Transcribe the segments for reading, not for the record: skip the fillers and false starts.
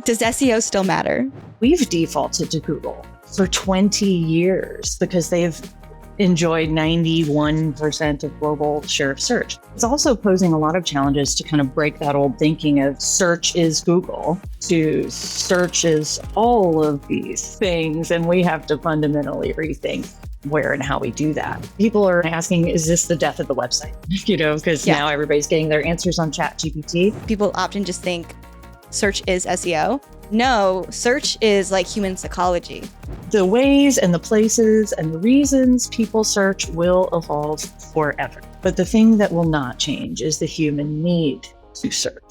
Does SEO still matter? We've defaulted to Google for 20 years because they've enjoyed 91% of global share of search. It's also posing a lot of challenges to kind of break that old thinking of search is Google to search is all of these things. And we have to fundamentally rethink where and how we do that. People are asking, is this the death of the website? Because now everybody's getting their answers on ChatGPT. People often just think search is SEO. No, search is like human psychology. The ways and the places and the reasons people search will evolve forever. But the thing that will not change is the human need to search.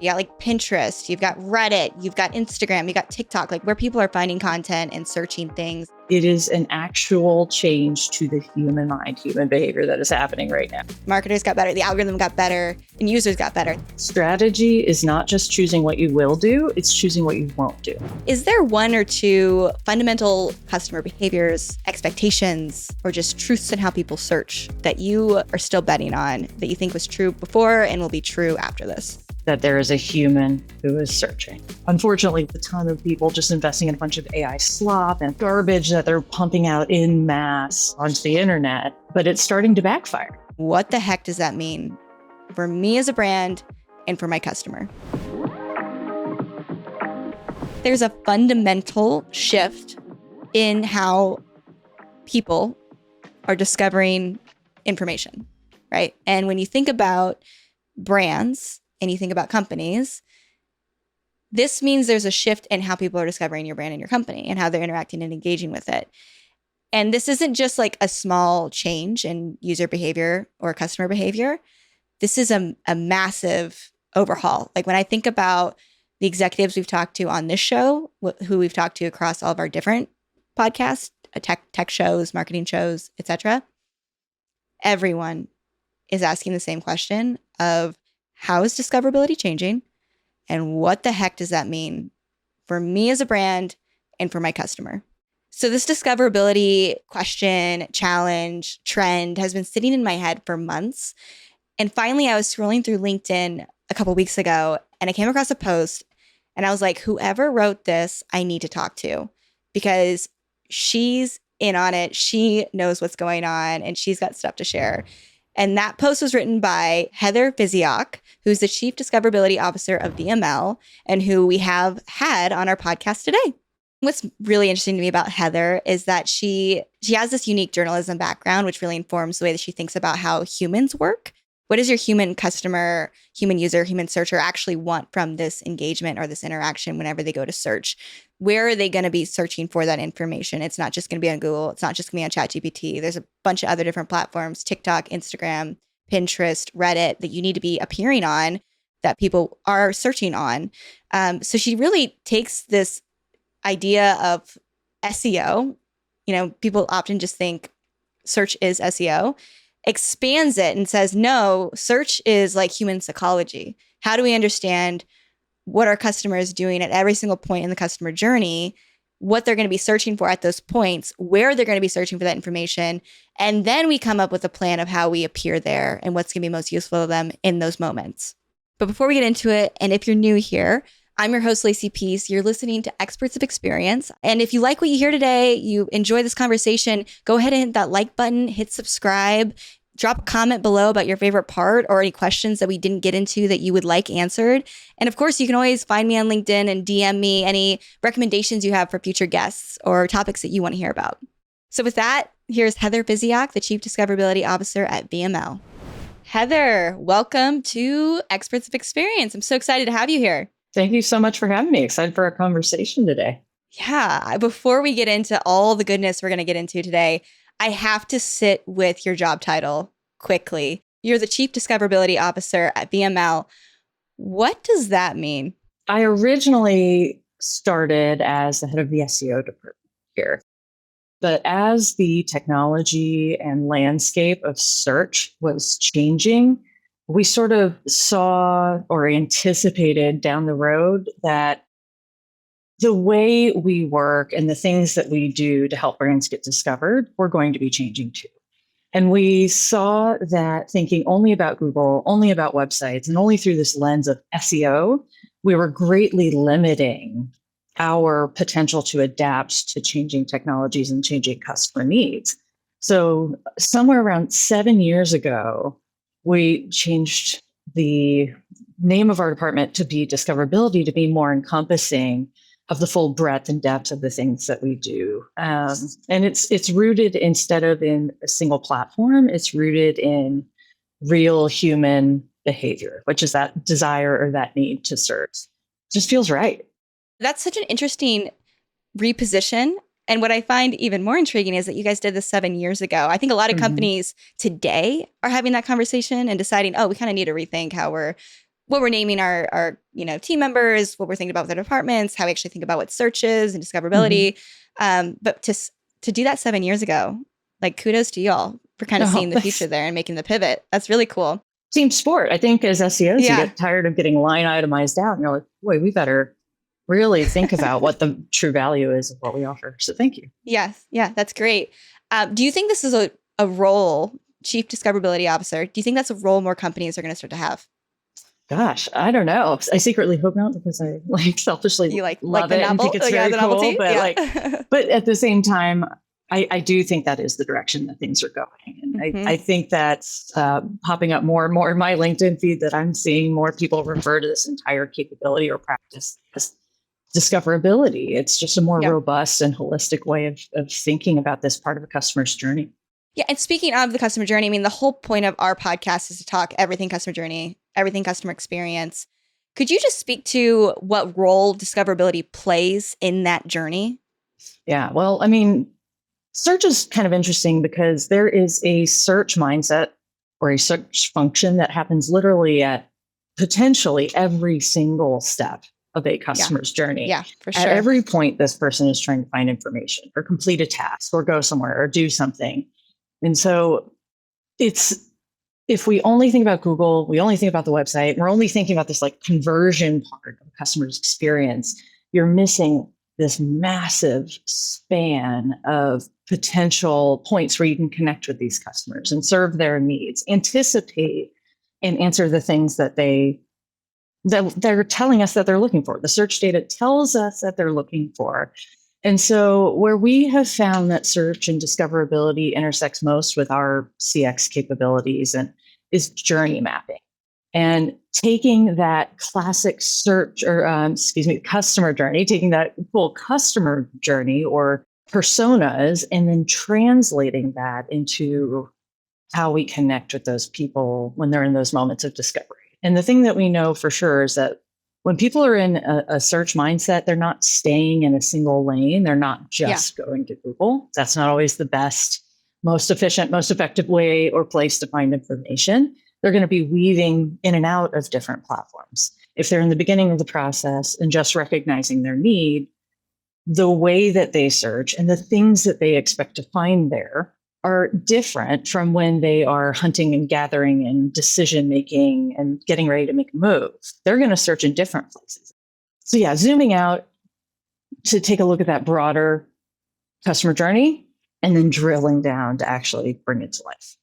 Yeah, like Pinterest, you've got Reddit, you've got Instagram, you've got TikTok, like where people are finding content and searching things. It is an actual change to the human mind, human behavior that is happening right now. Marketers got better, the algorithm got better, and users got better. Strategy is not just choosing what you will do, it's choosing what you won't do. Is there one or two fundamental customer behaviors, expectations, or just truths in how people search that you are still betting on that you think was true before and will be true after this? That there is a human who is searching. Unfortunately, a ton of people just investing in a bunch of AI slop and garbage that they're pumping out in mass onto the internet, but it's starting to backfire. What the heck does that mean for me as a brand and for my customer? There's a fundamental shift in how people are discovering information, right? And when you think about brands, and you think about companies, this means there's a shift in how people are discovering your brand and your company and how they're interacting and engaging with it. And this isn't just like a small change in user behavior or customer behavior. This is a massive overhaul. Like when I think about the executives we've talked to on this show, who we've talked to across all of our different podcasts, tech shows, marketing shows, etc., everyone is asking the same question of, how is discoverability changing? And what the heck does that mean for me as a brand and for my customer? So this discoverability question, challenge, trend has been sitting in my head for months. And finally, I was scrolling through LinkedIn a couple weeks ago and I came across a post and I was like, whoever wrote this, I need to talk to because she's in on it. She knows what's going on and she's got stuff to share. And that post was written by Heather Physioc, who's the Chief Discoverability Officer of VML and who we have had on our podcast today. What's really interesting to me about Heather is that she has this unique journalism background, which really informs the way that she thinks about how humans work. What does your human customer, human user, human searcher actually want from this engagement or this interaction whenever they go to search? Where are they going to be searching for that information? It's not just going to be on Google. It's not just going to be on ChatGPT. There's a bunch of other different platforms, TikTok, Instagram, Pinterest, Reddit, that you need to be appearing on that people are searching on. So she really takes this idea of SEO. People often just think search is SEO, expands it and says, no, search is like human psychology. How do we understand what our customer is doing at every single point in the customer journey, what they're going to be searching for at those points, where they're going to be searching for that information, and then we come up with a plan of how we appear there and what's going to be most useful to them in those moments. But before we get into it, and if you're new here, I'm your host, Lacey Peace. You're listening to Experts of Experience. And if you like what you hear today, you enjoy this conversation, go ahead and hit that like button, hit subscribe, drop a comment below about your favorite part or any questions that we didn't get into that you would like answered. And of course, you can always find me on LinkedIn and DM me any recommendations you have for future guests or topics that you want to hear about. So with that, here's Heather Physioc, the Chief Discoverability Officer at VML. Heather, welcome to Experts of Experience. I'm so excited to have you here. Thank you so much for having me. Excited for our conversation today. Yeah. Before we get into all the goodness we're going to get into today, I have to sit with your job title quickly. You're the Chief Discoverability Officer at VML. What does that mean? I originally started as the head of the SEO department here. But as the technology and landscape of search was changing, we sort of saw or anticipated down the road that the way we work and the things that we do to help brands get discovered were going to be changing too. And we saw that thinking only about Google, only about websites, and only through this lens of SEO we were greatly limiting our potential to adapt to changing technologies and changing customer needs. So somewhere around 7 years ago, we changed the name of our department to be Discoverability, to be more encompassing of the full breadth and depth of the things that we do. And it's rooted, instead of in a single platform, it's rooted in real human behavior, which is that desire or that need to serve. Just feels right. That's such an interesting reposition. And what I find even more intriguing is that you guys did this 7 years ago. I think a lot of companies today are having that conversation and deciding, oh, we kind of need to rethink what we're naming our team members, what we're thinking about with our departments, how we actually think about what search is and discoverability. But to do that 7 years ago, like, kudos to y'all for kind of seeing the future there and making the pivot. That's really cool. Team sport. I think as SEOs, you get tired of getting line itemized out, and you're like, boy, we better really think about what the true value is of what we offer. So thank you. Yes. Yeah, that's great. Do you think this is a role, Chief Discoverability Officer, do you think that's a role more companies are going to start to have? Gosh, I don't know. I secretly hope not, because I selfishly love it and think it's very cool. But but at the same time, I do think that is the direction that things are going. And I think that's popping up more and more in my LinkedIn feed, that I'm seeing more people refer to this entire capability or practice as discoverability. It's just a more robust and holistic way of thinking about this part of a customer's journey. Yeah. And speaking of the customer journey, I mean, the whole point of our podcast is to talk everything customer journey, everything customer experience. Could you just speak to what role discoverability plays in that journey? Yeah. Well, I mean, search is kind of interesting because there is a search mindset or a search function that happens literally at potentially every single step of a customer's journey. Yeah, for sure. At every point, this person is trying to find information or complete a task or go somewhere or do something. And so if we only think about Google, we only think about the website, we're only thinking about this like conversion part of a customer's experience, you're missing this massive span of potential points where you can connect with these customers and serve their needs, anticipate and answer the things that they're telling us that they're looking for. The search data tells us that they're looking for. And so where we have found that search and discoverability intersects most with our CX capabilities is journey mapping. And taking that classic search or, customer journey, taking that full customer journey or personas, and then translating that into how we connect with those people when they're in those moments of discovery. And the thing that we know for sure is that when people are in a search mindset, they're not staying in a single lane. They're not just going to Google. That's not always the best, most efficient, most effective way or place to find information. They're going to be weaving in and out of different platforms. If they're in the beginning of the process and just recognizing their need, the way that they search and the things that they expect to find there are different from when they are hunting and gathering and decision making and getting ready to make a move. They're going to search in different places. So yeah, zooming out to take a look at that broader customer journey and then drilling down to actually bring it to life.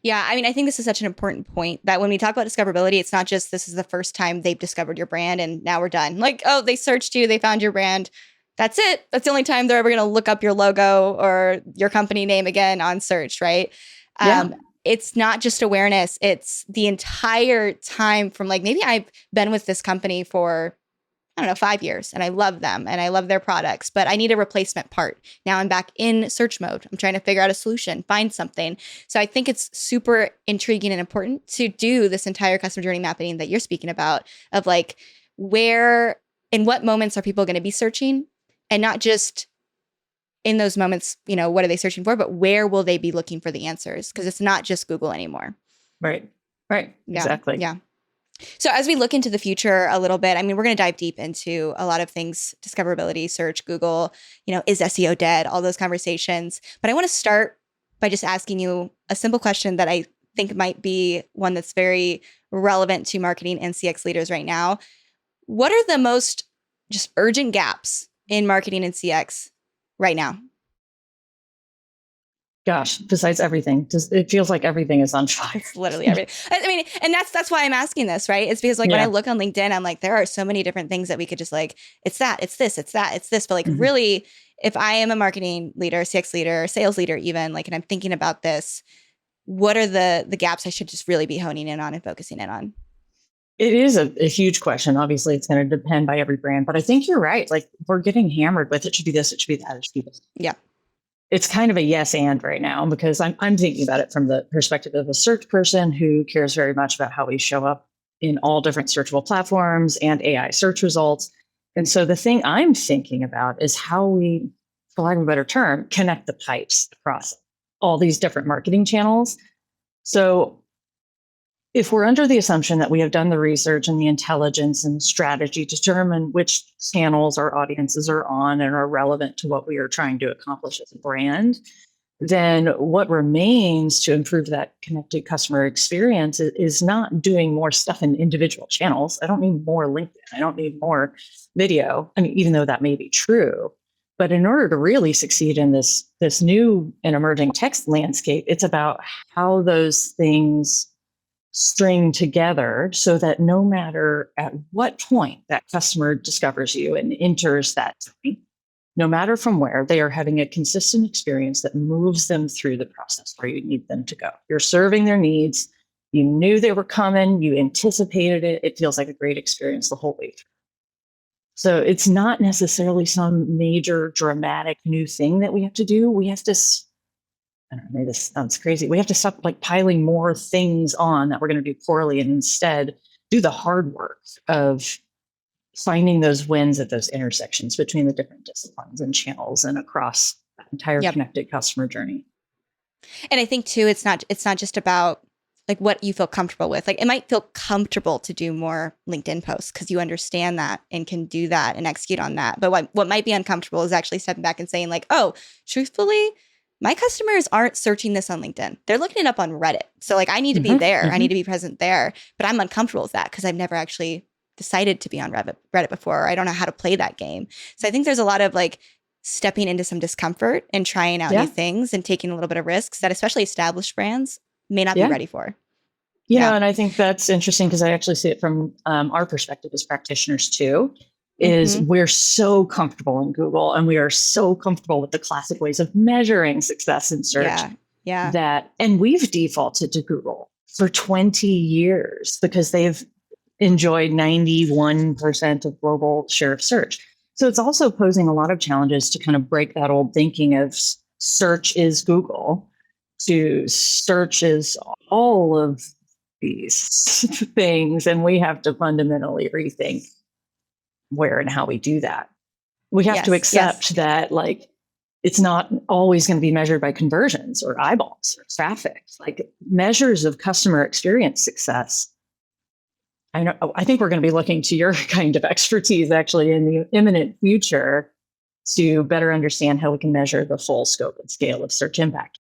Yeah, I mean, I think this is such an important point that when we talk about discoverability, it's not just this is the first time they've discovered your brand and now we're done. Like, oh, they searched you, they found your brand. That's it. That's the only time they're ever going to look up your logo or your company name again on search, right? It's not just awareness. It's the entire time from like, maybe I've been with this company for, 5 years and I love them and I love their products, but I need a replacement part. Now I'm back in search mode. I'm trying to figure out a solution, find something. So I think it's super intriguing and important to do this entire customer journey mapping that you're speaking about of like where, in what moments are people going to be searching? And not just in those moments, what are they searching for, but where will they be looking for the answers? Because it's not just Google anymore. Right. Yeah. Exactly. Yeah. So as we look into the future a little bit, I mean, we're going to dive deep into a lot of things, discoverability, search, Google, is SEO dead? All those conversations. But I want to start by just asking you a simple question that I think might be one that's very relevant to marketing and CX leaders right now. What are the most just urgent gaps in marketing and CX right now? Gosh, besides everything, it feels like everything is on fire. It's literally everything. I mean, and that's why I'm asking this, right? It's because like when I look on LinkedIn, I'm like, there are so many different things that we could just like, it's that, it's this, it's that, it's this. But like really, if I am a marketing leader, CX leader, sales leader, even like, and I'm thinking about this, what are the gaps I should just really be honing in on and focusing in on? It is a huge question. Obviously, it's going to depend by every brand, but I think you're right. Like we're getting hammered with it should be this, it should be that, it should be this. Yeah. It's kind of a yes and right now because I'm thinking about it from the perspective of a search person who cares very much about how we show up in all different searchable platforms and AI search results. And so the thing I'm thinking about is how we, for lack of a better term, connect the pipes across all these different marketing channels. So if we're under the assumption that we have done the research and the intelligence and strategy to determine which channels our audiences are on and are relevant to what we are trying to accomplish as a brand, then what remains to improve that connected customer experience is not doing more stuff in individual channels. I don't need more LinkedIn. I don't need more video. I mean, even though that may be true, but in order to really succeed in this new and emerging text landscape, it's about how those things string together so that no matter at what point that customer discovers you and enters that site, no matter from where, they are having a consistent experience that moves them through the process where you need them to go. You're serving their needs. You knew they were coming. You anticipated it. It feels like a great experience the whole way through. So it's not necessarily some major dramatic new thing that we have to do. We have to, I don't know, maybe this sounds crazy. We have to stop like piling more things on that we're going to do poorly and instead do the hard work of finding those wins at those intersections between the different disciplines and channels and across that entire connected customer journey. And I think too, it's not just about like what you feel comfortable with. Like it might feel comfortable to do more LinkedIn posts because you understand that and can do that and execute on that. But what might be uncomfortable is actually stepping back and saying like, oh, truthfully, my customers aren't searching this on LinkedIn. They're looking it up on Reddit. So like I need to be there. I need to be present there. But I'm uncomfortable with that because I've never actually decided to be on Reddit before. Or I don't know how to play that game. So I think there's a lot of like stepping into some discomfort and trying out new things and taking a little bit of risks that especially established brands may not be ready for. You know, and I think that's interesting because I actually see it from our perspective as practitioners too, is we're so comfortable in Google and we are so comfortable with the classic ways of measuring success in search and we've defaulted to Google for 20 years because they've enjoyed 91% of global share of search. So it's also posing a lot of challenges to kind of break that old thinking of search is Google to search is all of these things. And we have to fundamentally rethink where and how we do that. We have to accept that like it's not always going to be measured by conversions or eyeballs or traffic. Like measures of customer experience success. I think we're going to be looking to your kind of expertise actually in the imminent future to better understand how we can measure the full scope and scale of search impact.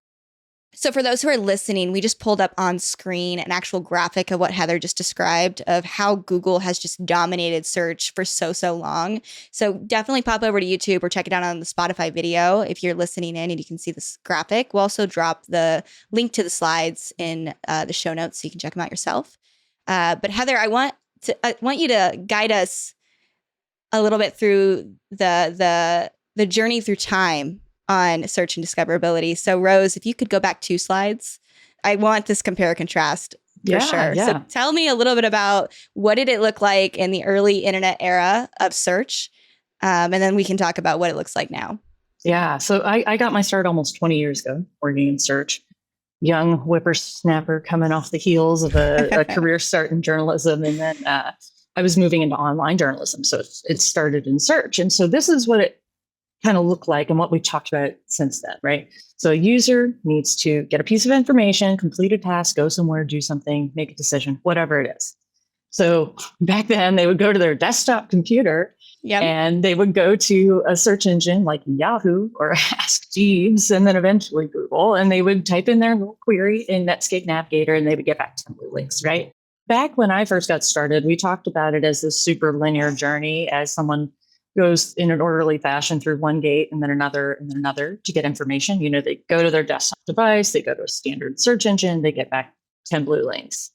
So for those who are listening, we just pulled up on screen an actual graphic of what Heather just described of how Google has just dominated search for so long. So definitely pop over to YouTube or check it out on the Spotify video if you're listening in and you can see this graphic. We'll also drop the link to the slides in the show notes so you can check them out yourself. But Heather, I want you to guide us a little bit through the journey through time on search and discoverability. So Rose, if you could go back 2 slides, I want this compare contrast for sure. Yeah. So tell me a little bit about what did it look like in the early internet era of search? And then we can talk about what it looks like now. Yeah. So I got my start almost 20 years ago working in search. Young whippersnapper coming off the heels of a career start in journalism. And then I was moving into online journalism. So it started in search. And so this is what it kind of look like and what we've talked about since then, right? So a user needs to get a piece of information, complete a task, go somewhere, do something, make a decision, whatever it is. So back then they would go to their desktop computer and they would go to a search engine like Yahoo or Ask Jeeves and then eventually Google, and they would type in their little query in Netscape Navigator and they would get back to some links, right? Back when I first got started, we talked about it as this super linear journey as someone goes in an orderly fashion through one gate and then another to get information. They go to their desktop device, they go to a standard search engine, they get back 10 blue links.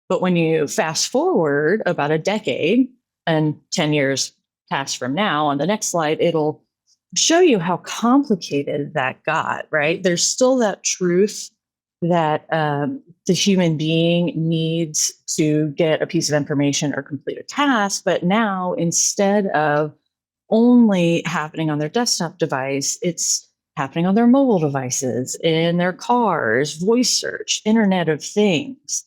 But when you fast forward about a decade and 10 years pass from now, on the next slide, it'll show you how complicated that got, right? There's still that truth that the human being needs to get a piece of information or complete a task. But now, instead of only happening on their desktop device, it's happening on their mobile devices, in their cars, voice search, Internet of Things.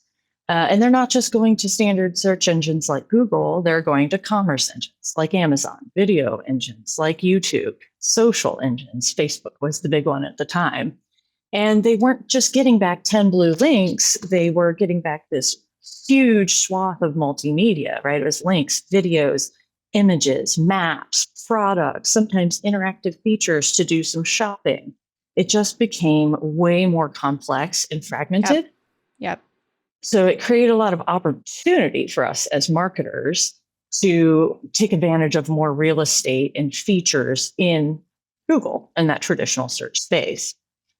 And they're not just going to standard search engines like Google, they're going to commerce engines like Amazon, video engines like YouTube, social engines. Facebook was the big one at the time. And they weren't just getting back 10 blue links, they were getting back this huge swath of multimedia, right? It was links, videos, images, maps, products, sometimes interactive features to do some shopping. It just became way more complex and fragmented. Yep. So it created a lot of opportunity for us as marketers to take advantage of more real estate and features in Google and that traditional search space.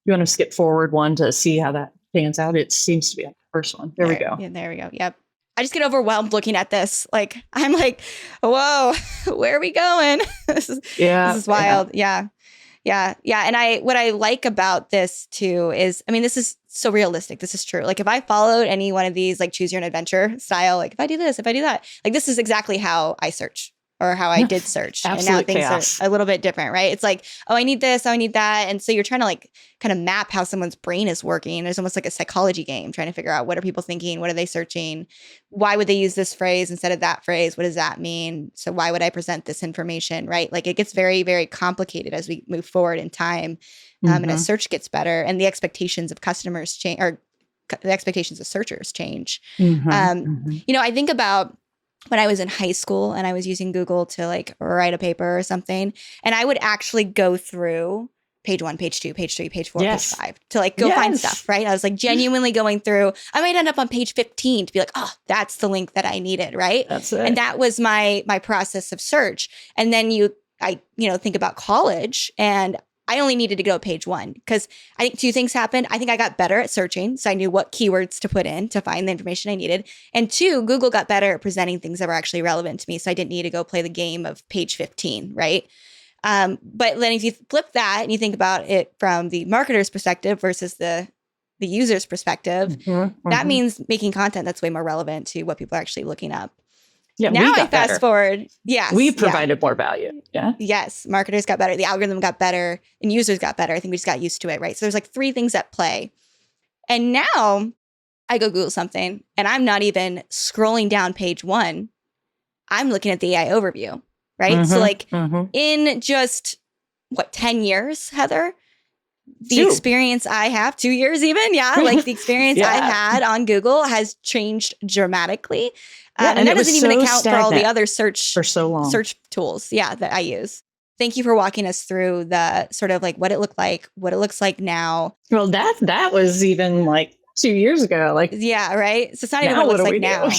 You want to skip forward one to see how that pans out? It seems to be the first one. There we go. Yeah, there we go. Yep. I just get overwhelmed looking at this. I'm like, whoa, where are we going? This is wild. Yeah. And what I like about this too is, this is so realistic. This is true. If I followed any one of these, choose your own adventure style, if I do this, if I do that, this is exactly how I search or how I did search. And now things chaos. Are a little bit different, right? It's oh, I need this, oh, I need that. And so you're trying to kind of map how someone's brain is working. There's almost like a psychology game, trying to figure out what are people thinking? What are they searching? Why would they use this phrase instead of that phrase? What does that mean? So why would I present this information, right? It gets very, very complicated as we move forward in time. And as search gets better and the expectations of customers change, or the expectations of searchers change. I think about when I was in high school and I was using Google to write a paper or something, and I would actually go through page 1, page 2, page 3, page 4, page 5 to go find stuff, right? I was genuinely going through. I might end up on page 15 to be oh, that's the link that I needed, right? That's it. And that was my process of search. And then I think about college, and I only needed to go to page 1 because I think 2 things happened. I think I got better at searching. So I knew what keywords to put in to find the information I needed. And 2, Google got better at presenting things that were actually relevant to me. So I didn't need to go play the game of page 15, right? But then if you flip that and you think about it from the marketer's perspective versus the user's perspective, that means making content that's way more relevant to what people are actually looking up. Yeah, now I fast forward. Yes. We provided more value. Yeah. Yes. Marketers got better. The algorithm got better and users got better. I think we just got used to it, right? So there's 3 things at play. And now I go Google something and I'm not even scrolling down page 1. I'm looking at the AI overview, right? So in just 10 years, Heather, the 2. experience I have, 2 years even. Yeah. The experience I've had on Google has changed dramatically. And that doesn't even account for all the other search tools, that I use. Thank you for walking us through the sort of what it looked like, what it looks like now. Well, that was even 2 years ago. Yeah, right. So it's not even what it looks like now.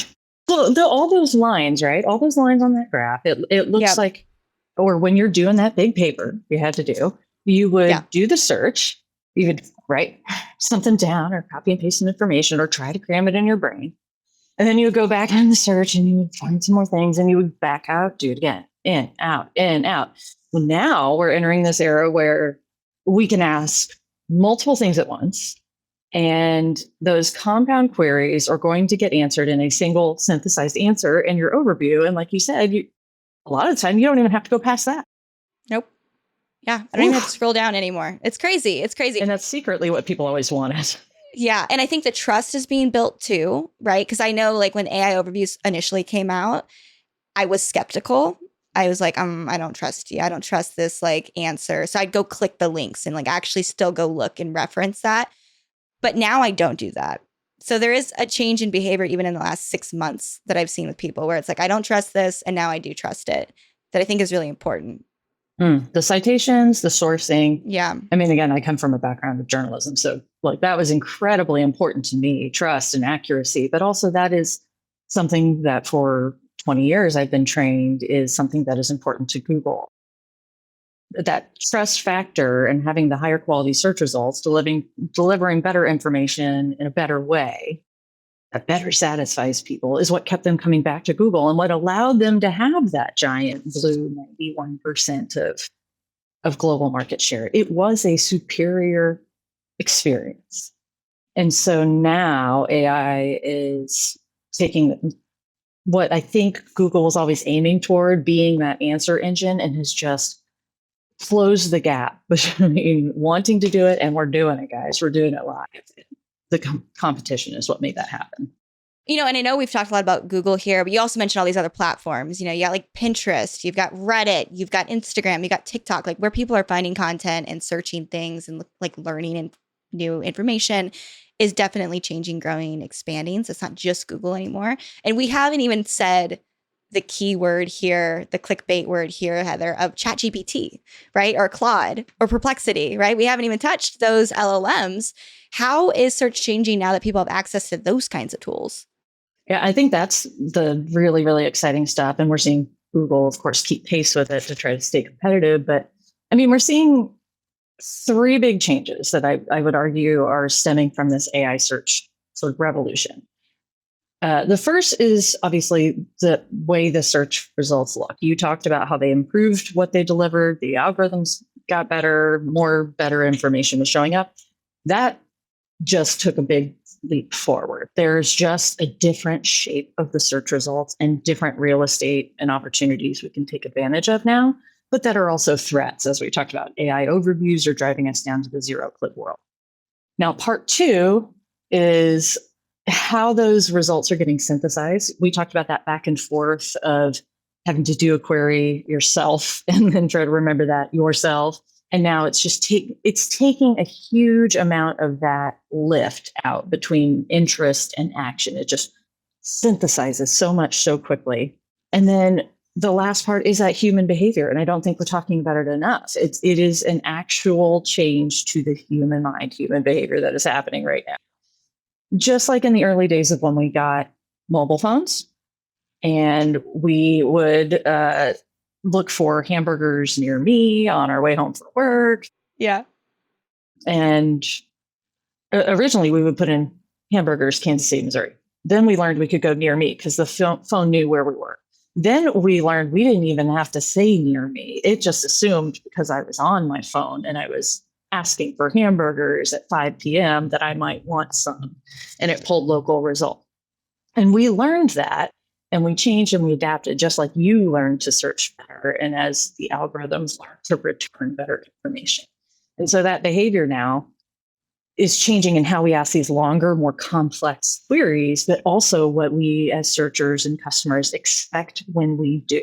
Well, all those lines, right? All those lines on that graph. It looks like, or when you're doing that big paper you had to do, you would do the search. You would write something down or copy and paste some information or try to cram it in your brain. And then you would go back in the search and you would find some more things and you would back out, do it again, in, out, in, out. Well, now we're entering this era where we can ask multiple things at once. And those compound queries are going to get answered in a single synthesized answer in your overview. And like you said, a lot of the time, you don't even have to go past that. Nope. Yeah. I don't even have to scroll down anymore. It's crazy. It's crazy. And that's secretly what people always wanted. Yeah. And I think the trust is being built too, right? Because I know when AI overviews initially came out, I was skeptical. I was I don't trust you. I don't trust this answer. So I'd go click the links and actually still go look and reference that. But now I don't do that. So there is a change in behavior even in the last 6 months that I've seen with people where it's I don't trust this and now I do trust it, that I think is really important. The citations, the sourcing. Yeah. Again, I come from a background of journalism. So that was incredibly important to me, trust and accuracy. But also that is something that for 20 years I've been trained is something that is important to Google. that trust factor and having the higher quality search results, delivering better information in a better way that better satisfies people is what kept them coming back to Google and what allowed them to have that giant blue 91% of global market share. It was a superior experience. And so now AI is taking what I think Google was always aiming toward, being that answer engine, and has just closed the gap between wanting to do it and we're doing it, guys. We're doing it live. The competition is what made that happen. And I know we've talked a lot about Google here, but you also mentioned all these other platforms. You got like Pinterest, you've got Reddit, you've got Instagram, you got TikTok, like where people are finding content and searching things and like learning and new information is definitely changing, growing, expanding. So it's not just Google anymore. And we haven't even said the keyword here, the clickbait word here, Heather, of ChatGPT, right? Or Claude or Perplexity, right? We haven't even touched those LLMs. How is search changing now that people have access to those kinds of tools? Yeah, I think that's the really, really exciting stuff. And we're seeing Google, of course, keep pace with it to try to stay competitive. But I mean, we're seeing three big changes that I would argue are stemming from this AI search sort of revolution. The first is obviously the way the search results look. You talked about how they improved what they delivered. The algorithms got better, better information was showing up. That just took a big leap forward. There's just a different shape of the search results and different real estate and opportunities we can take advantage of now, but that are also threats. As we talked about, AI overviews are driving us down to the zero-click world. Now, part two is how those results are getting synthesized. We talked about that back and forth of having to do a query yourself and then try to remember that yourself. And now it's just taking a huge amount of that lift out between interest and action. It just synthesizes so much so quickly. And then the last part is that human behavior. And I don't think we're talking about it enough. It is an actual change to the human mind, human behavior that is happening right now. Just like in the early days of when we got mobile phones and we would look for hamburgers near me on our way home from work. Yeah. And originally we would put in hamburgers, Kansas City, Missouri. Then we learned we could go near me because the phone knew where we were. Then we learned we didn't even have to say near me. It just assumed because I was on my phone and I was asking for hamburgers at 5 p.m. that I might want some. And it pulled local result. And we learned that and we changed and we adapted, just like you learned to search better. And as the algorithms learn to return better information. And so that behavior now is changing in how we ask these longer, more complex queries, but also what we as searchers and customers expect when we do.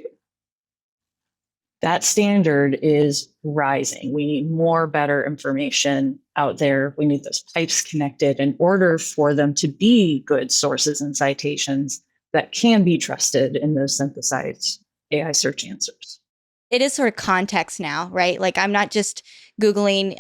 That standard is rising. We need more, better information out there. We need those pipes connected in order for them to be good sources and citations that can be trusted in those synthesized AI search answers. It is sort of context now, right? Like I'm not just Googling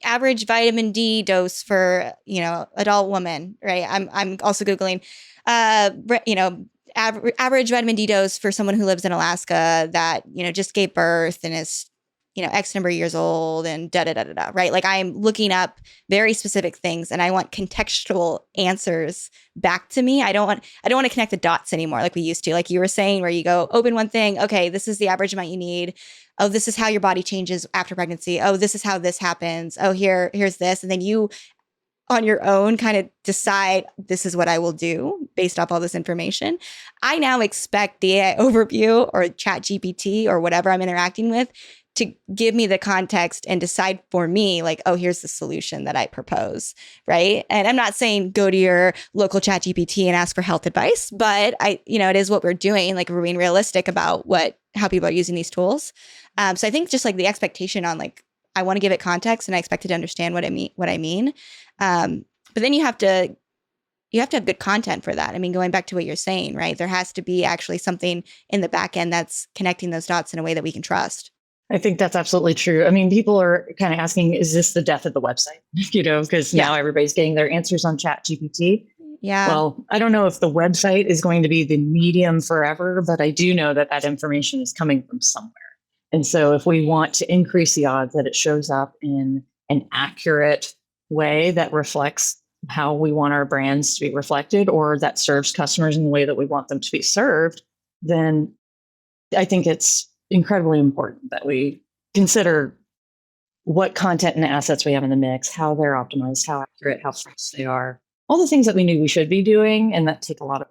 average vitamin D dose for, adult woman, right? I'm also Googling, average vitamin D dose for someone who lives in Alaska that, just gave birth and is, X number of years old and right? Like I'm looking up very specific things and I want contextual answers back to me. I don't want to connect the dots anymore like we used to, like you were saying, where you go open one thing. Okay, this is the average amount you need. Oh, this is how your body changes after pregnancy. Oh, this is how this happens. Oh, here's this. And then you on your own kind of decide this is what I will do based off all this information. I now expect the AI overview or ChatGPT or whatever I'm interacting with to give me the context and decide for me, like, oh, here's the solution that I propose, right? And I'm not saying go to your local ChatGPT and ask for health advice, but it is what we're doing. Like we're being realistic about how people are using these tools. So I think just like the expectation on like, I want to give it context and I expect it to understand what I mean. But then you have to have good content for that. I mean, going back to what you're saying, right? There has to be actually something in the back end that's connecting those dots in a way that we can trust. I think that's absolutely true. I mean, people are kind of asking, is this the death of the website? Because now everybody's getting their answers on ChatGPT. Yeah. Well, I don't know if the website is going to be the medium forever, but I do know that information is coming from somewhere. And so if we want to increase the odds that it shows up in an accurate way that reflects how we want our brands to be reflected, or that serves customers in the way that we want them to be served, then I think it's incredibly important that we consider what content and assets we have in the mix, how they're optimized, how accurate, how fresh they are, all the things that we knew we should be doing, and that take a lot of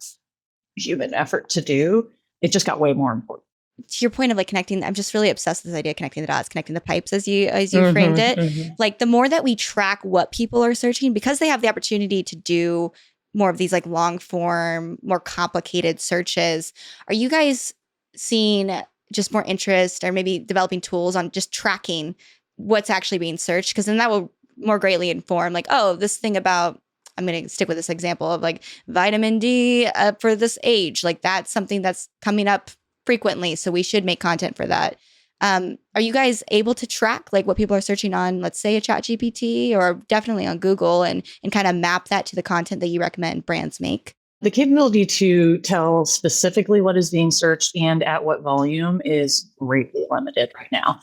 human effort to do. It just got way more important. To your point of like connecting, I'm just really obsessed with this idea of connecting the dots, connecting the pipes as you framed it. Like the more that we track what people are searching, because they have the opportunity to do more of these like long form, more complicated searches. Are you guys seeing just more interest or maybe developing tools on just tracking what's actually being searched? Because then that will more greatly inform like, oh, this thing about, I'm going to stick with this example of like vitamin D for this age. Like that's something that's coming up frequently. So we should make content for that. Are you guys able to track like what people are searching on, let's say a ChatGPT or definitely on Google and kind of map that to the content that you recommend brands make? The capability to tell specifically what is being searched and at what volume is greatly limited right now.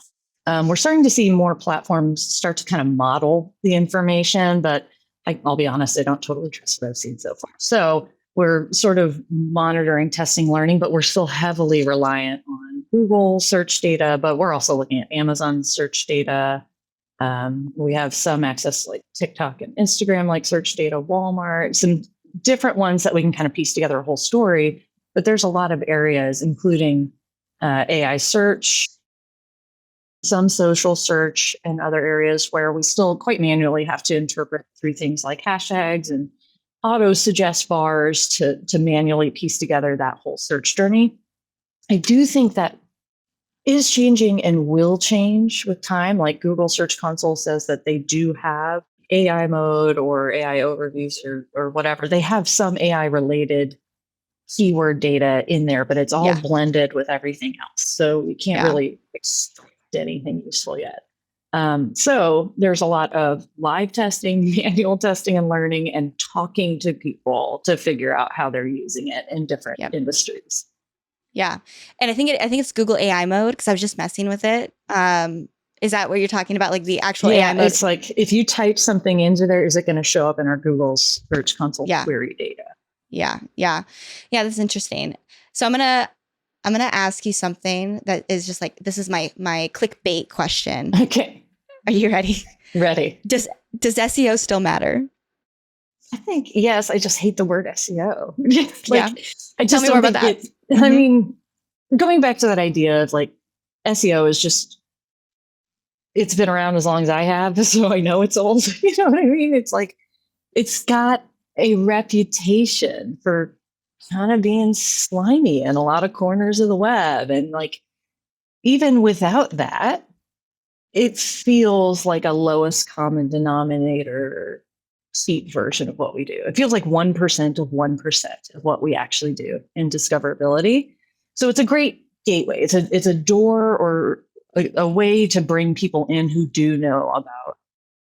We're starting to see more platforms start to kind of model the information, but I'll be honest, I don't totally trust what I've seen so far. So we're sort of monitoring, testing, learning, but we're still heavily reliant on Google search data, but we're also looking at Amazon search data. We have some access like TikTok and Instagram, like search data, Walmart, some different ones that we can kind of piece together a whole story. But there's a lot of areas, including AI search, some social search, and other areas where we still quite manually have to interpret through things like hashtags and auto suggest bars to manually piece together that whole search journey. I do think that is changing and will change with time. Like Google Search Console says that they do have AI mode or AI overviews or whatever. They have some AI related keyword data in there, but it's all blended with everything else. So you can't really extract anything useful yet. So there's a lot of live testing, manual testing and learning, and talking to people to figure out how they're using it in different industries. Yeah. And I think it's Google AI mode because I was just messing with it. Is that what you're talking about? Like the actual AI mode? It's like if you type something into there, is it going to show up in our Google Search Console query data? Yeah. That's interesting. So I'm gonna ask you something that is just like, this is my clickbait question. Okay. Are you ready? Ready. Does SEO still matter? I think yes. I just hate the word SEO. I just tell me more about that. I mean, going back to that idea of like SEO is just, it's been around as long as I have, so I know it's old. You know what I mean? It's like, it's got a reputation for kind of being slimy in a lot of corners of the web. And like, even without that, it feels like a lowest common denominator cheap version of what we do. It feels like 1% of 1% of what we actually do in discoverability. So it's a great gateway. It's a door or a way to bring people in who do know about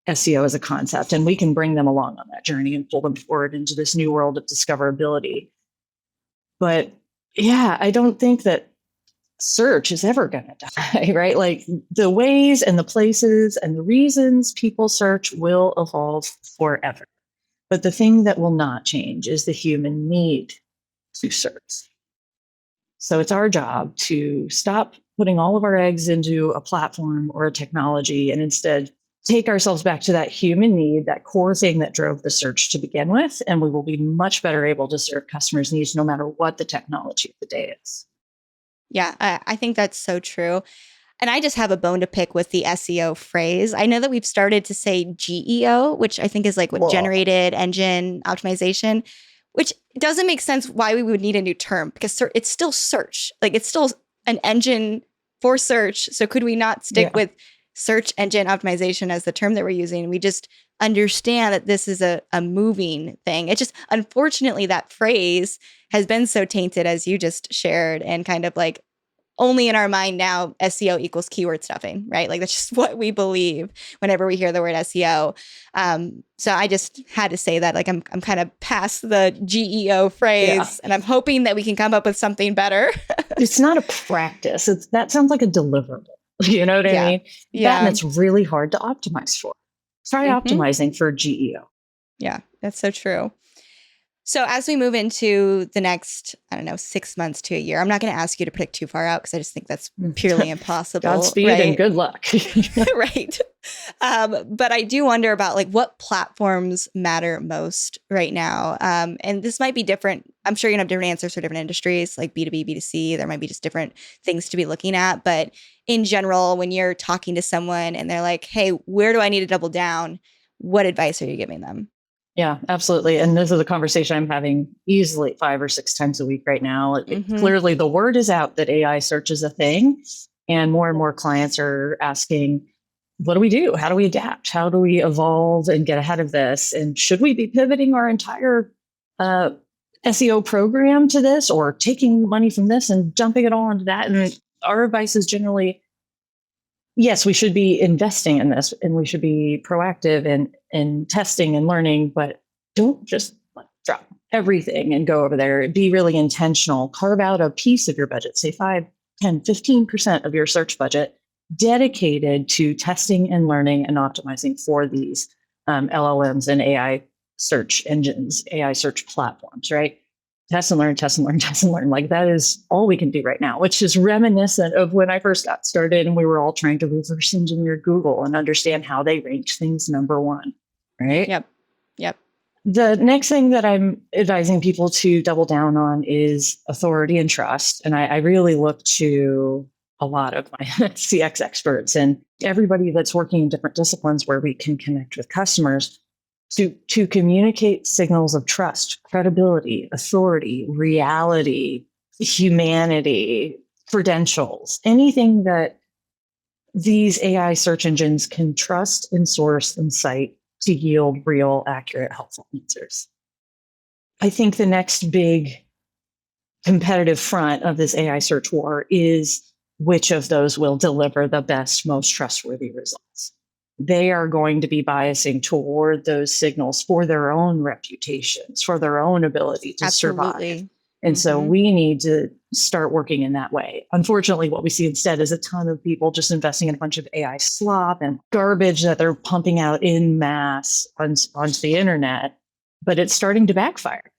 SEO as a concept, and we can bring them along on that journey and pull them forward into this new world of discoverability. But yeah, I don't think that search is ever going to die, right? Like the ways and the places and the reasons people search will evolve forever. But the thing that will not change is the human need to search. So it's our job to stop putting all of our eggs into a platform or a technology and instead take ourselves back to that human need, that core thing that drove the search to begin with, and we will be much better able to serve customers' needs no matter what the technology of the day is. Yeah, I think that's so true. And I just have a bone to pick with the SEO phrase. I know that we've started to say GEO, which I think is like what generated engine optimization, which doesn't make sense why we would need a new term because it's still search. Like it's still an engine for search. So could we not stick with search engine optimization as the term that we're using? We just understand that this is a moving thing. It just, unfortunately, that phrase has been so tainted as you just shared and kind of like only in our mind now, SEO equals keyword stuffing, right? Like that's just what we believe whenever we hear the word SEO. So I just had to say that, like, I'm kind of past the GEO phrase, and I'm hoping that we can come up with something better. It's not a practice. That sounds like a deliverable. You know what I mean? Yeah. And it's really hard to optimize for. Try optimizing for GEO. Yeah, that's so true. So as we move into the next, I don't know, 6 months to a year, I'm not going to ask you to predict too far out because I just think that's purely impossible. Godspeed and good luck. Right. But I do wonder about like what platforms matter most right now. And this might be different. I'm sure you're going to have different answers for different industries, like B2B, B2C. There might be just different things to be looking at. But in general, when you're talking to someone and they're like, hey, where do I need to double down? What advice are you giving them? Yeah, absolutely. And this is a conversation I'm having easily 5 or 6 times a week right now. Clearly, the word is out that AI search is a thing. And more clients are asking, what do we do? How do we adapt? How do we evolve and get ahead of this? And should we be pivoting our entire SEO program to this, or taking money from this and dumping it all into that? And our advice is generally, yes, we should be investing in this and we should be proactive in testing and learning, but don't just drop everything and go over there. Be really intentional. Carve out a piece of your budget, say 5, 10, 15% of your search budget dedicated to testing and learning and optimizing for these LLMs and AI search engines, AI search platforms, right? Test and learn, test and learn, test and learn. Like that is all we can do right now, which is reminiscent of when I first got started and we were all trying to reverse engineer Google and understand how they rank things number one, right? Yep. The next thing that I'm advising people to double down on is authority and trust. And I really look to a lot of my CX experts and everybody that's working in different disciplines where we can connect with customers to communicate signals of trust, credibility, authority, reality, humanity, credentials, anything that these AI search engines can trust and source and cite to yield real, accurate, helpful answers. I think the next big competitive front of this AI search war is which of those will deliver the best, most trustworthy results. They are going to be biasing toward those signals for their own reputations, for their own ability to survive. And so we need to start working in that way. Unfortunately, what we see instead is a ton of people just investing in a bunch of AI slop and garbage that they're pumping out in mass onto the internet, but it's starting to backfire.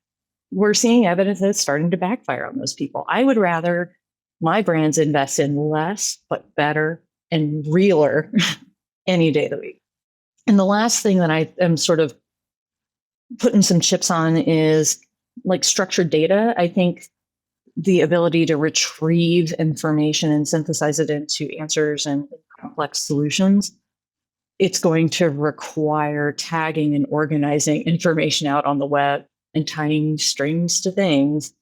We're seeing evidence that it's starting to backfire on those people. I would rather my brands invest in less, but better and realer any day of the week. And the last thing that I am sort of putting some chips on is like structured data. I think the ability to retrieve information and synthesize it into answers and complex solutions, it's going to require tagging and organizing information out on the web and tying strings to things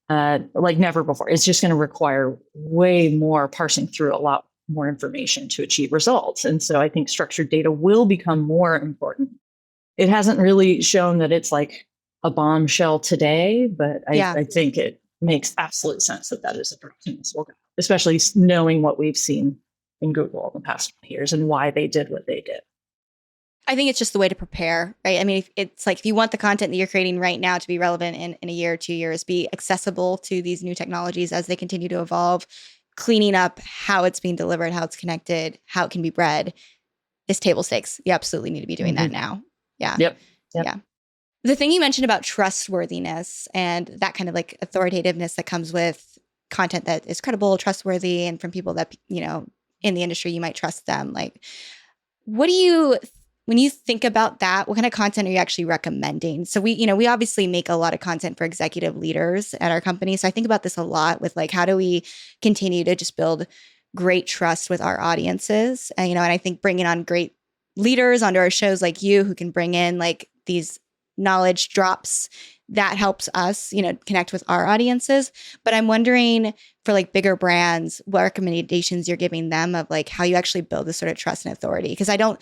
like never before. It's just going to require way more parsing through a lot more information to achieve results. And so I think structured data will become more important. It hasn't really shown that it's like a bombshell today, but I think it makes absolute sense that is a direction this will go, especially knowing what we've seen in Google in the past 20 years and why they did what they did. I think it's just the way to prepare, right? I mean, it's like if you want the content that you're creating right now to be relevant in a year or 2 years, be accessible to these new technologies as they continue to evolve, cleaning up how it's being delivered, how it's connected, how it can be read is table stakes. You absolutely need to be doing that now. Yeah. Yep. Yeah. The thing you mentioned about trustworthiness and that kind of like authoritativeness that comes with content that is credible, trustworthy, and from people that, you know, in the industry, you might trust them. Like, what do you, when you think about that, what kind of content are you actually recommending? So we obviously make a lot of content for executive leaders at our company. So I think about this a lot with like, how do we continue to just build great trust with our audiences? And, and I think bringing on great leaders onto our shows like you who can bring in like these knowledge drops that helps us, connect with our audiences. But I'm wondering for like bigger brands, what recommendations you're giving them of like how you actually build this sort of trust and authority. Because I don't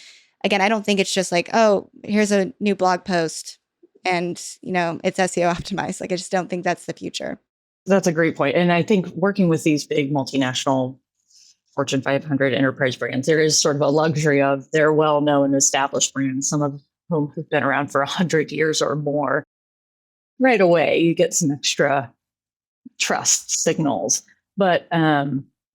think it's just like, oh, here's a new blog post and, it's SEO optimized. Like, I just don't think that's the future. That's a great point. And I think working with these big multinational Fortune 500 enterprise brands, there is sort of a luxury of they're well-known established brands, some of whom have been around for 100 years or more. Right away, you get some extra trust signals. But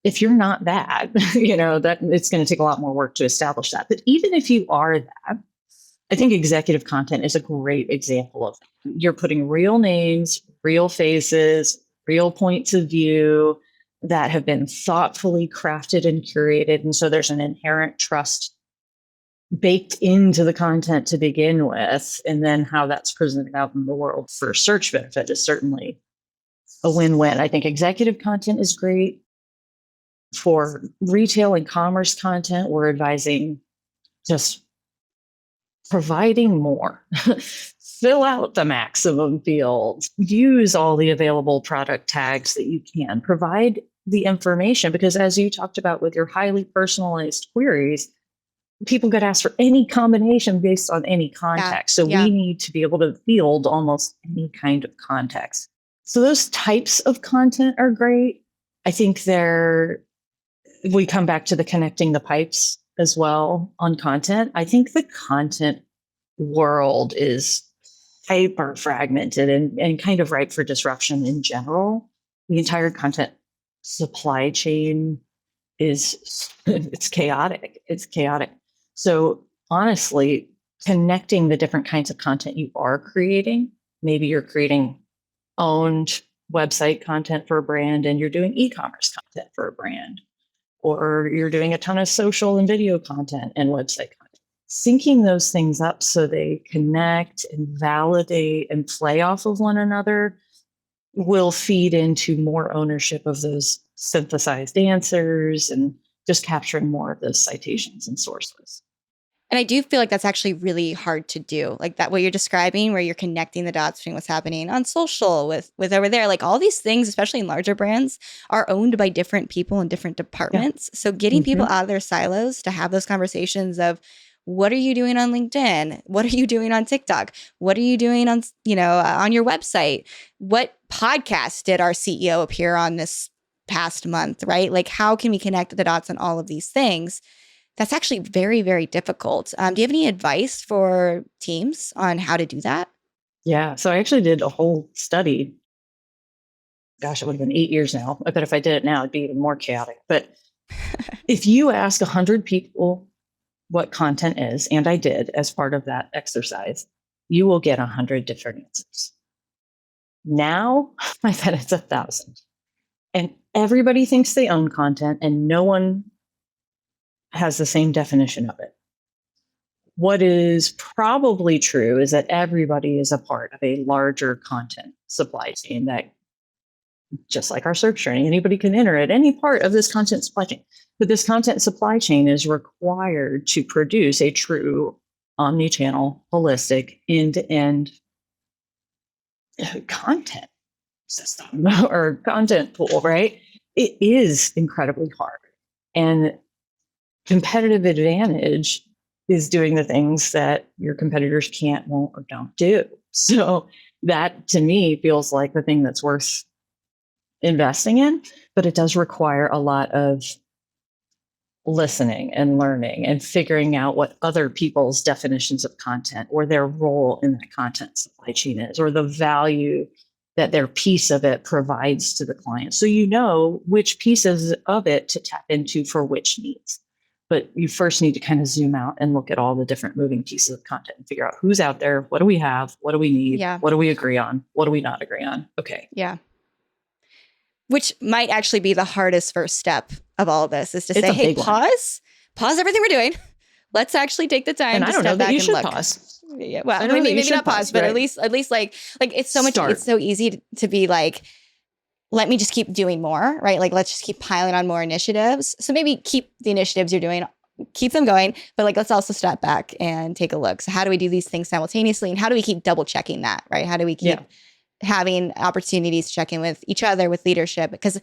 if you're not that, that it's going to take a lot more work to establish that. But even if you are that, I think executive content is a great example of that. You're putting real names, real faces, real points of view that have been thoughtfully crafted and curated. And so there's an inherent trust baked into the content to begin with. And then how that's presented out in the world for search benefit is certainly a win-win. I think executive content is great. For retail and commerce content, we're advising just providing more. Fill out the maximum fields. Use all the available product tags that you can. Provide the information, because as you talked about with your highly personalized queries, people get asked for any combination based on any context. So we need to be able to field almost any kind of context. So those types of content are great. I think we come back to the connecting the pipes as well on content. I think the content world is hyper fragmented and kind of ripe for disruption in general. The entire content supply chain it's chaotic. It's chaotic. So honestly, connecting the different kinds of content you are creating, maybe you're creating owned website content for a brand and you're doing e-commerce content for a brand, or you're doing a ton of social and video content and website content. Syncing those things up so they connect and validate and play off of one another will feed into more ownership of those synthesized answers and just capturing more of those citations and sources. And I do feel like that's actually really hard to do. Like that, what you're describing, where you're connecting the dots between what's happening on social with over there, like all these things, especially in larger brands, are owned by different people in different departments. Yeah. So getting people out of their silos to have those conversations of, what are you doing on LinkedIn? What are you doing on TikTok? What are you doing on, on your website? What podcast did our CEO appear on this past month, right? Like, how can we connect the dots on all of these things? That's actually very, very difficult. Do you have any advice for teams on how to do that? Yeah. So I actually did a whole study. Gosh, it would have been 8 years now. I bet if I did it now, it'd be even more chaotic. But if you ask 100 people what content is, and I did as part of that exercise, you will get 100 different answers. Now, I bet it's 1,000. And everybody thinks they own content and no one has the same definition of it. What is probably true is that everybody is a part of a larger content supply chain that, just like our search journey, anybody can enter at any part of this content supply chain. But this content supply chain is required to produce a true omni-channel, holistic, end-to-end content system or content pool, right? It is incredibly hard. And competitive advantage is doing the things that your competitors can't, won't, or don't do. So that to me feels like the thing that's worth investing in, but it does require a lot of listening and learning and figuring out what other people's definitions of content or their role in that content supply chain is, or the value that their piece of it provides to the client. So you know which pieces of it to tap into for which needs. But you first need to kind of zoom out and look at all the different moving pieces of content and figure out who's out there, what do we have, what do we need, what do we agree on, what do we not agree on? Okay. Yeah. Which might actually be the hardest first step of all of this, is to say, hey, pause everything we're doing. Let's actually take the time to step back and look. Pause. Yeah, well, maybe not pause, but right? at least like it's so much. Start. It's so easy to be like, let me just keep doing more, right? Like, let's just keep piling on more initiatives. So maybe keep the initiatives you're doing, keep them going, but like, let's also step back and take a look. So how do we do these things simultaneously? And how do we keep double checking that, right? How do we keep having opportunities to check in with each other, with leadership? Because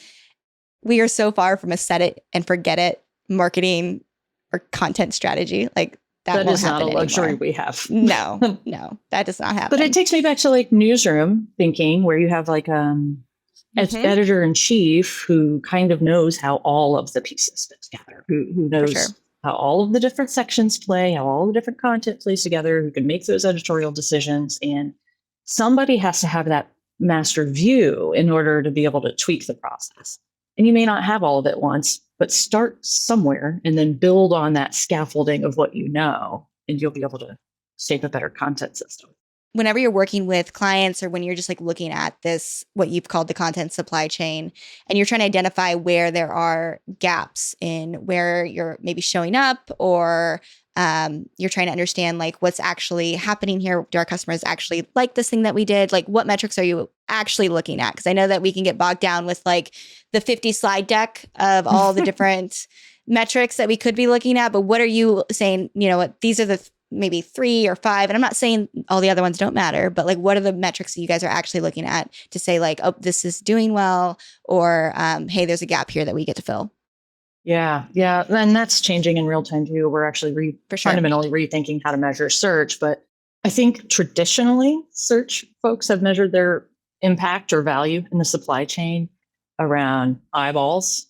we are so far from a set it and forget it marketing or content strategy. Like that is not a luxury we have. No, that does not happen. But it takes me back to like newsroom thinking, where you have like, as editor in chief, who kind of knows how all of the pieces fit together, who knows how all of the different sections play, how all the different content plays together, who can make those editorial decisions. And somebody has to have that master view in order to be able to tweak the process. And you may not have all of it once, but start somewhere and then build on that scaffolding of what you know, and you'll be able to shape a better content system. Whenever you're working with clients or when you're just like looking at this, what you've called the content supply chain, and you're trying to identify where there are gaps in where you're maybe showing up, or you're trying to understand like what's actually happening here. Do our customers actually like this thing that we did? Like what metrics are you actually looking at? Because I know that we can get bogged down with like the 50 slide deck of all the different metrics that we could be looking at. But what are you saying, you know what, these are the maybe 3 or 5, and I'm not saying all the other ones don't matter, but like what are the metrics that you guys are actually looking at to say like, oh, this is doing well, or hey, there's a gap here that we get to fill? Yeah. And that's changing in real time too. We're actually fundamentally rethinking how to measure search. But I think traditionally search folks have measured their impact or value in the supply chain around eyeballs,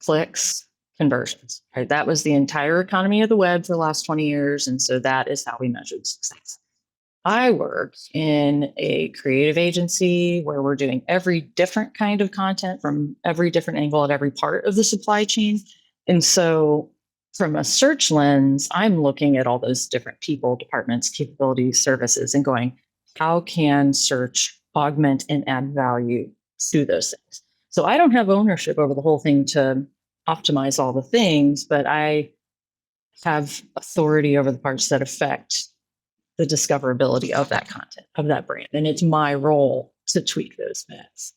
clicks, conversions, right? That was the entire economy of the web for the last 20 years. And so that is how we measured success. I work in a creative agency where we're doing every different kind of content from every different angle at every part of the supply chain. And so from a search lens, I'm looking at all those different people, departments, capabilities, services, and going, how can search augment and add value to those things? So I don't have ownership over the whole thing to optimize all the things, but I have authority over the parts that affect the discoverability of that content, of that brand. And it's my role to tweak those bits.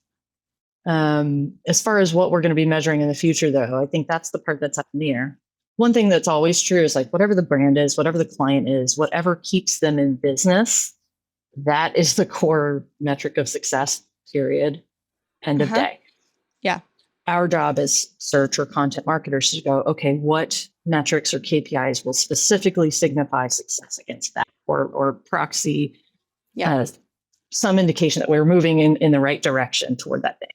As far as what we're going to be measuring in the future, though, I think that's the part that's up in the air. One thing that's always true is like whatever the brand is, whatever the client is, whatever keeps them in business, that is the core metric of success, period. End of day. Yeah. Our job as search or content marketers to go, okay, what metrics or KPIs will specifically signify success against that, or proxy some indication that we're moving in the right direction toward that thing.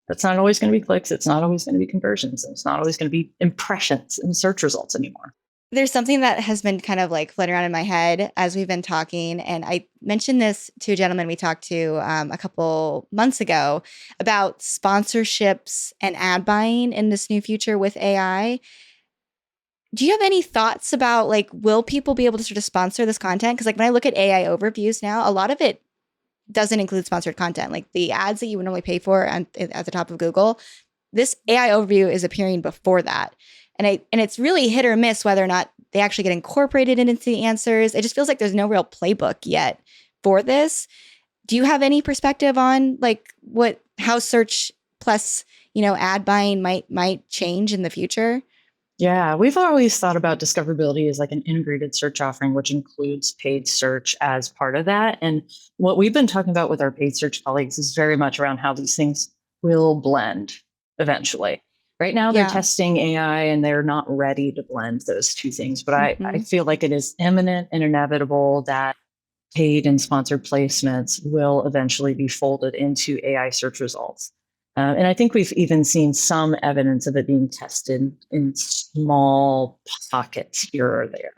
That's not always going to be clicks. It's not always going to be conversions. And it's not always going to be impressions in search results anymore. There's something that has been kind of like floating around in my head as we've been talking. And I mentioned this to a gentleman we talked to a couple months ago about sponsorships and ad buying in this new future with AI. Do you have any thoughts about like, will people be able to sort of sponsor this content? Because like when I look at AI overviews now, a lot of it doesn't include sponsored content. Like the ads that you would normally pay for at the top of Google, this AI overview is appearing before that. And it's really hit or miss whether or not they actually get incorporated into the answers. It just feels like there's no real playbook yet for this. Do you have any perspective on like how search plus, ad buying might change in the future? Yeah, we've always thought about discoverability as like an integrated search offering, which includes paid search as part of that. And what we've been talking about with our paid search colleagues is very much around how these things will blend eventually. Right now, they're testing AI and they're not ready to blend those two things. But I feel like it is imminent and inevitable that paid and sponsored placements will eventually be folded into AI search results. And I think we've even seen some evidence of it being tested in small pockets here or there,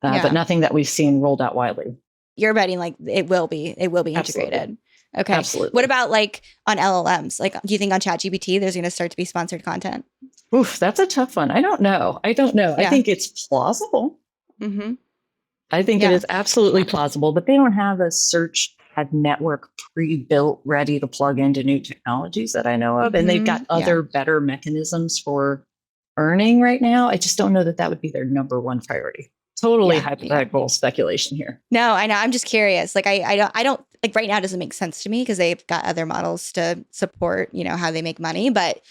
but nothing that we've seen rolled out widely. You're betting like it will be integrated. Absolutely. Okay. Absolutely. What about like on LLMs? Like, do you think on ChatGPT there's going to start to be sponsored content? Oof, that's a tough one. I don't know. Yeah. I think it's plausible. Mm-hmm. I think it is absolutely plausible, but they don't have a search ad network pre-built, ready to plug into new technologies that I know of. And they've got other better mechanisms for earning right now. I just don't know that would be their number one priority. Totally hypothetical speculation here. No, I know. I'm just curious. Like, I don't like right now it doesn't make sense to me because they've got other models to support, how they make money. But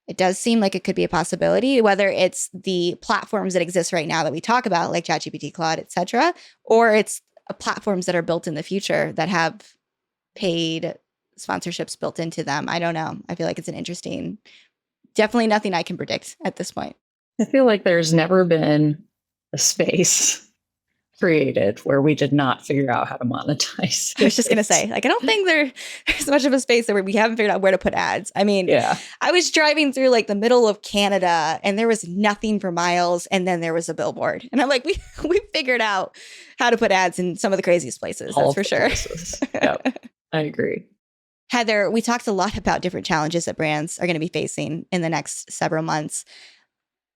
it does seem like it could be a possibility, whether it's the platforms that exist right now that we talk about, like ChatGPT, Claude, et cetera, or it's platforms that are built in the future that have paid sponsorships built into them. I don't know. I feel like it's definitely nothing I can predict at this point. I feel like there's never been a space created where we did not figure out how to monetize. I was just going to say, like, I don't think there's much of a space where we haven't figured out where to put ads. I mean, Yeah. I was driving through like the middle of Canada and there was nothing for miles. And then there was a billboard. And I'm like, we figured out how to put ads in some of the craziest places. All That's for sure. Yep, I agree. Heather, we talked a lot about different challenges that brands are going to be facing in the next several months.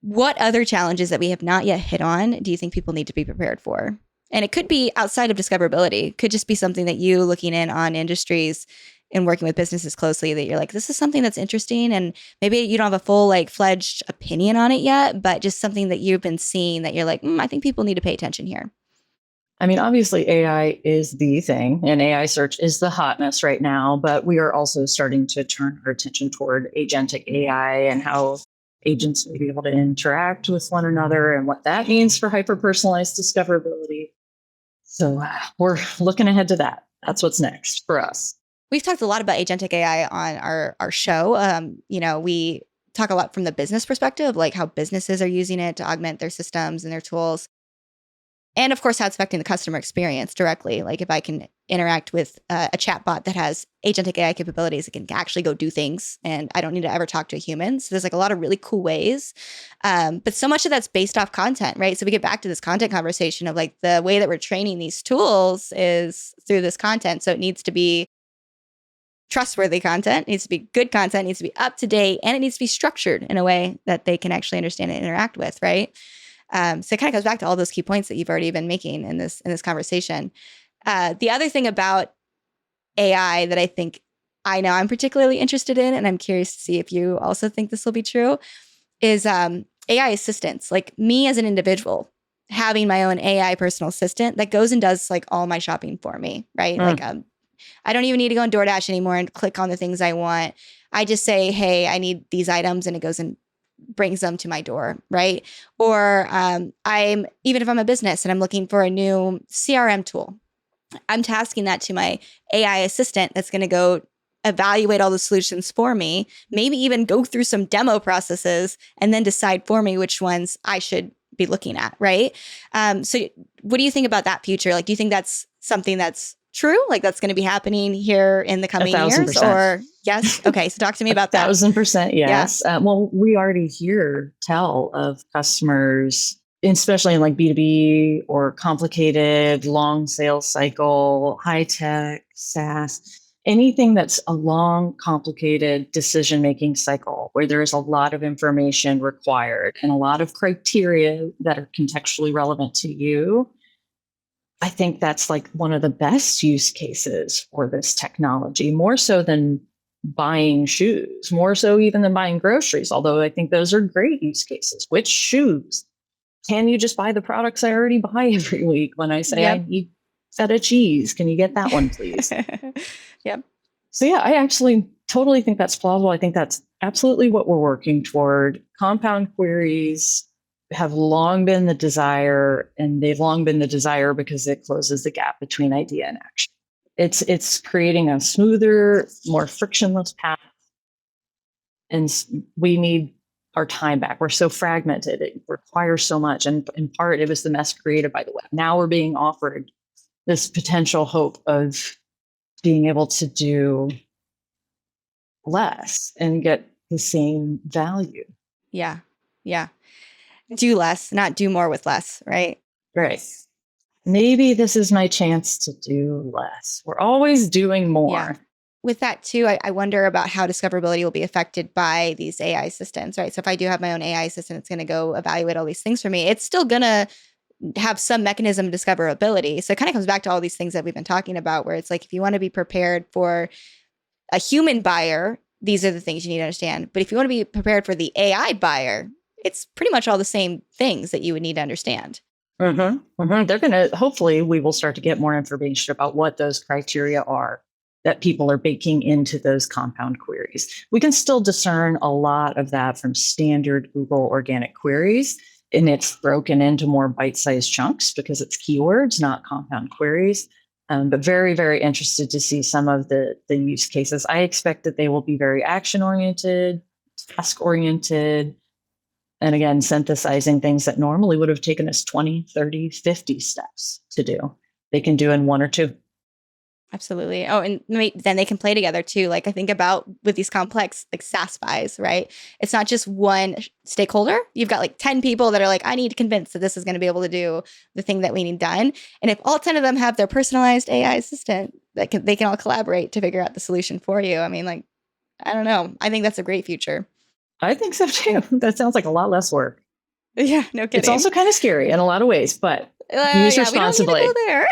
What other challenges that we have not yet hit on do you think people need to be prepared for? And it could be outside of discoverability. It could just be something that you looking in on industries and working with businesses closely that you're like, this is something that's interesting. And maybe you don't have a full like fledged opinion on it yet, but just something that you've been seeing that you're like, I think people need to pay attention here. I mean, obviously AI is the thing and AI search is the hotness right now, but we are also starting to turn our attention toward agentic AI and how agents may be able to interact with one another and what that means for hyper-personalized discoverability. So we're looking ahead to that. That's what's next for us. We've talked a lot about agentic AI on our show. We talk a lot from the business perspective, like how businesses are using it to augment their systems and their tools. And of course, how it's affecting the customer experience directly. Like if I can interact with a chatbot that has agentic AI capabilities, it can actually go do things and I don't need to ever talk to a human. So there's like a lot of really cool ways. But so much of that's based off content, right? So we get back to this content conversation of like the way that we're training these tools is through this content. So it needs to be trustworthy content, it needs to be good content, it needs to be up to date, and it needs to be structured in a way that they can actually understand and interact with, right? So it kind of goes back to all those key points that you've already been making in this conversation. The other thing about AI that I know I'm particularly interested in, and I'm curious to see if you also think this will be true, is AI assistants. Like me as an individual, having my own AI personal assistant that goes and does like all my shopping for me, right? Like I don't even need to go on DoorDash anymore and click on the things I want. I just say, hey, I need these items, and it goes and brings them to my door, right? Or even if I'm a business and I'm looking for a new CRM tool, I'm tasking that to my AI assistant that's going to go evaluate all the solutions for me, maybe even go through some demo processes and then decide for me which ones I should be looking at, right? So what do you think about that future? Like, do you think that's something that's true? Like that's going to be happening here in the coming years? Or yes? Okay. So talk to me about that. 1,000% yes. Yeah. Well, we already hear tell of customers, especially in like B2B or complicated, long sales cycle, high tech, SaaS, anything that's a long, complicated decision-making cycle where there is a lot of information required and a lot of criteria that are contextually relevant to you. I think that's like one of the best use cases for this technology, more so than buying shoes, more so even than buying groceries, although I think those are great use cases. Which shoes? Can you just buy the products I already buy every week when I say I need feta cheese? Can you get that one, please? Yep. So yeah, I actually totally think that's plausible. I think that's absolutely what we're working toward. Compound queries have long been the desire, and they've long been the desire because it closes the gap between idea and action. It's creating a smoother, more frictionless path. And we need our time back. We're so fragmented. It requires so much. And in part, it was the mess created by the web. Now we're being offered this potential hope of being able to do less and get the same value. Yeah. Yeah. Do less, not do more with less, right? Right. Maybe this is my chance to do less. We're always doing more. Yeah. With that too, I wonder about how discoverability will be affected by these AI assistants, right? So if I do have my own AI assistant, it's going to go evaluate all these things for me. It's still going to have some mechanism of discoverability. So it kind of comes back to all these things that we've been talking about, where it's like, if you want to be prepared for a human buyer, these are the things you need to understand. But if you want to be prepared for the AI buyer, it's pretty much all the same things that you would need to understand. They're going to, hopefully we will start to get more information about what those criteria are that people are baking into those compound queries. We can still discern a lot of that from standard Google organic queries, and it's broken into more bite-sized chunks because it's keywords, not compound queries. But very, very interested to see some of the use cases. I expect that they will be very action-oriented, task-oriented, And again, synthesizing things that normally would have taken us 20, 30, 50 steps to do, they can do in 1 or 2. Absolutely. Oh, and then they can play together too. Like I think about with these complex like SaaS buys, right? It's not just one stakeholder. You've got like 10 people that are like, I need to convince that this is going to be able to do the thing that we need done. And if all 10 of them have their personalized AI assistant, they can all collaborate to figure out the solution for you. I mean, like, I don't know. I think that's a great future. I think so too. That sounds like a lot less work. Yeah, no kidding. It's also kind of scary in a lot of ways, but use responsibly. We don't need to go there.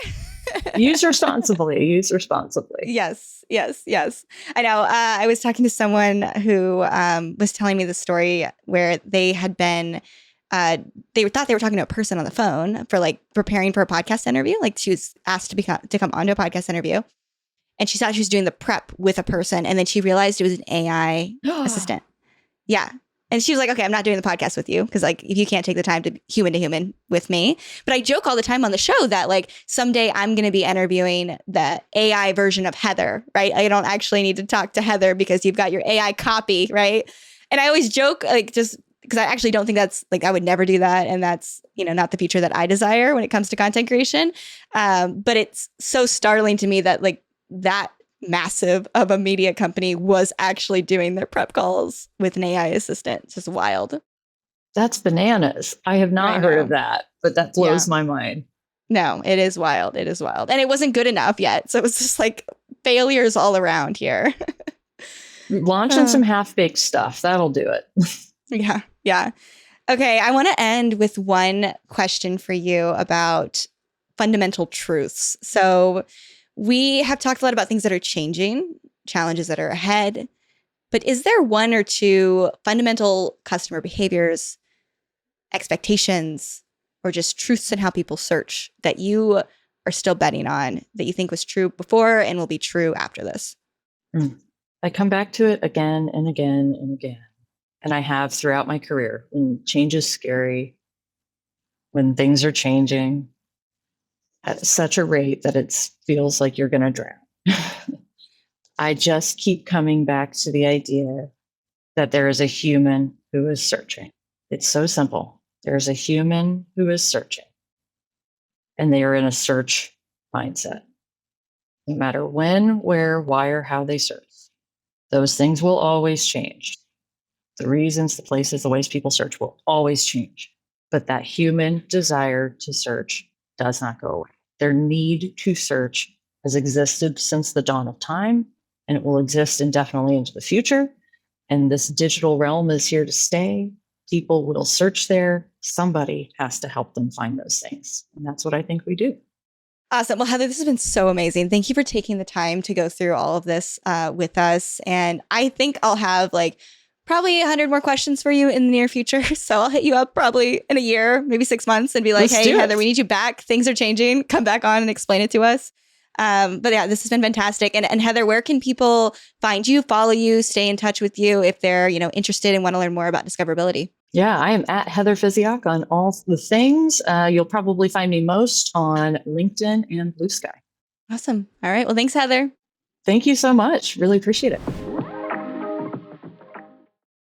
Use responsibly. Use responsibly. Yes. I know. I was talking to someone who was telling me the story where they had been, they thought they were talking to a person on the phone for like preparing for a podcast interview. Like she was asked to come onto a podcast interview, and she thought she was doing the prep with a person, and then she realized it was an AI assistant. Yeah. And she was like, okay, I'm not doing the podcast with you because like if you can't take the time to human with me. But I joke all the time on the show that like someday I'm going to be interviewing the AI version of Heather, right? I don't actually need to talk to Heather because you've got your AI copy, right? And I always joke like just because I actually don't think that's like I would never do that. And that's, not the future that I desire when it comes to content creation. But it's so startling to me that like that massive of a media company was actually doing their prep calls with an AI assistant. It's just wild. That's bananas. I have not heard of that, but that blows my mind. No, it is wild. It is wild. And it wasn't good enough yet. So it was just like failures all around here. Launching some half-baked stuff. That'll do it. Yeah. Okay. I want to end with one question for you about fundamental truths. So we have talked a lot about things that are changing, challenges that are ahead, but is there 1 or 2 fundamental customer behaviors, expectations, or just truths in how people search that you are still betting on that you think was true before and will be true after this? I come back to it again and again and again. And I have throughout my career. When change is scary, when things are changing at such a rate that it feels like you're going to drown. I just keep coming back to the idea that there is a human who is searching. It's so simple. There's a human who is searching, and they are in a search mindset. No matter when, where, why, or how they search, those things will always change. The reasons, the places, the ways people search will always change. But that human desire to search does not go away. Their need to search has existed since the dawn of time, and it will exist indefinitely into the future. And this digital realm is here to stay. People will search there. Somebody has to help them find those things. And that's what I think we do. Awesome. Well, Heather, this has been so amazing. Thank you for taking the time to go through all of this with us. And I think I'll have like probably 100 more questions for you in the near future. So I'll hit you up probably in a year, maybe 6 months and be like, hey, Heather, we need you back. Things are changing. Come back on and explain it to us. But yeah, this has been fantastic. And Heather, where can people find you, follow you, stay in touch with you if they're, interested and want to learn more about discoverability? Yeah, I am at Heather Physioc on all the things. You'll probably find me most on LinkedIn and Blue Sky. Awesome. All right. Well, thanks, Heather. Thank you so much. Really appreciate it.